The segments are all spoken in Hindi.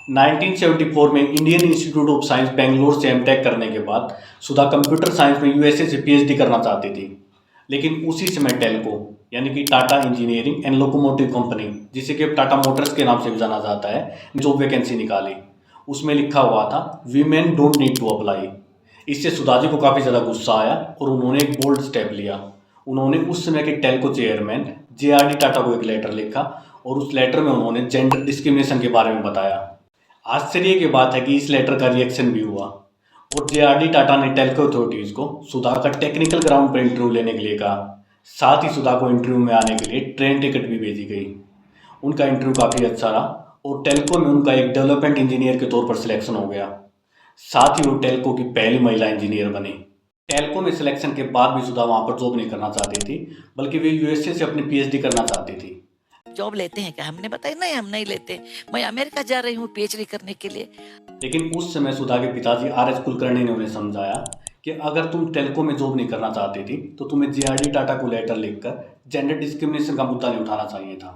1974 में Indian institute of science Bangalore से एमटेक करने के बाद सुधा कंप्यूटर साइंस में यूएसए से पीएचडी करना चाहती थी। लेकिन उसी समय टेल्को यानी कि Tata engineering and locomotive company, जिसे कि अब टाटा मोटर्स के नाम से भी जाना जाता है, जॉब वैकेंसी निकाली। उसमें लिखा हुआ था women don't need to apply. इससे सुधा जी को काफ़ी ज़्यादा गुस्सा आया और उन्होंने एक बोल्ड स्टेप लिया। उन्होंने उस समय के टेल्को चेयरमैन जेआरडी टाटा को एक लेटर लिखा और उस लेटर में उन्होंने जेंडर डिस्क्रिमिनेशन के बारे में बताया। आश्चर्य की बात है कि इस लेटर का रिएक्शन भी हुआ और जेआरडी टाटा ने टेल्को अथॉरिटीज़ को सुधा का टेक्निकल ग्राउंड पर इंटरव्यू लेने के लिए कहा। साथ ही सुधा को इंटरव्यू में आने के लिए ट्रेन टिकट भी भेजी गई। उनका इंटरव्यू काफ़ी अच्छा रहा और टेल्को में उनका एक डेवलपमेंट इंजीनियर के तौर पर सिलेक्शन हो गया। साथ ही वो टेल्को की पहली महिला इंजीनियर बनी। टेल्को में सिलेक्शन के बाद भी सुधा वहाँ पर जॉब नहीं करना चाहती थी, बल्कि वे यूएसए से अपनी पीएचडी करना चाहती थी। जॉब लेते हैं क्या? हमने बताया नहीं, हम नहीं लेते, मैं अमेरिका जा रही हूँ पीएचडी करने के लिए। लेकिन उस समय सुधा के पिताजी आर.एस. कुलकर्णी ने उन्हें समझाया कि अगर तुम टेल्को में जॉब नहीं करना चाहती थी तो तुम्हें जेआरडी टाटा को लेटर लिखकर जेंडर डिस्क्रिमिनेशन का मुद्दा नहीं उठाना चाहिए था।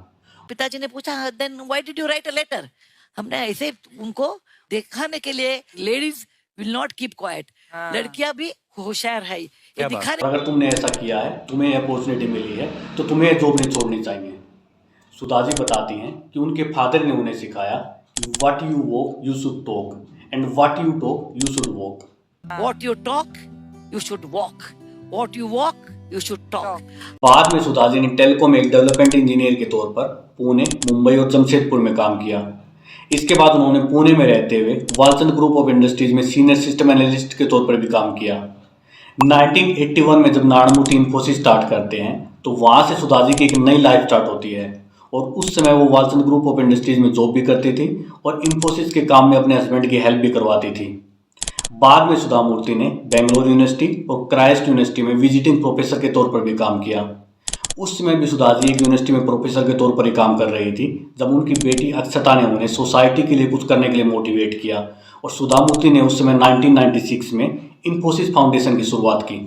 पिताजी ने पूछा then why did you write a letter? हमने ऐसे उनको दिखाने के लिए ladies will not keep quiet, लड़कियां भी होशियार है ये दिखाने। अगर तुमने ऐसा किया है, तुम्हें अपॉर्चुनिटी मिली है, तो तुम्हें जॉब नहीं छोड़नी चाहिए। सुधा जी बताती हैं कि उनके फादर ने उन्हें सिखाया कि what you walk you should talk and what you talk you should walk. What you talk you should walk, what you walk you should talk. बाद में सुधा जी ने टेल्को में एक डेवलपमेंट इंजीनियर के तौर पर पुणे, मुंबई और जमशेदपुर में काम किया। इसके बाद उन्होंने पुणे में रहते हुए वालचंद ग्रुप ऑफ इंडस्ट्रीज में सीनियर सिस्टम एनालिस्ट के तौर पर भी काम किया। 1981 में जब नारायण इन्फोसिस स्टार्ट करते हैं तो वहाँ से सुधा जी की एक नई लाइफ स्टार्ट होती है और उस समय वो वालचंद ग्रुप ऑफ इंडस्ट्रीज में जॉब भी करती थी और इन्फोसिस के काम में अपने हस्बैंड की हेल्प भी करवाती थी। बाद में सुधा मूर्ति ने बेंगलोर यूनिवर्सिटी और क्राइस्ट यूनिवर्सिटी में विजिटिंग प्रोफेसर के तौर पर भी काम किया। उस समय भी सुधा जी एक यूनिवर्सिटी में प्रोफेसर के तौर पर ही काम कर रही थी जब उनकी बेटी अक्षता ने उन्हें सोसाइटी के लिए कुछ करने के लिए मोटिवेट किया और सुधा मूर्ति ने उस समय 1996 में इन्फोसिस फाउंडेशन की शुरुआत की।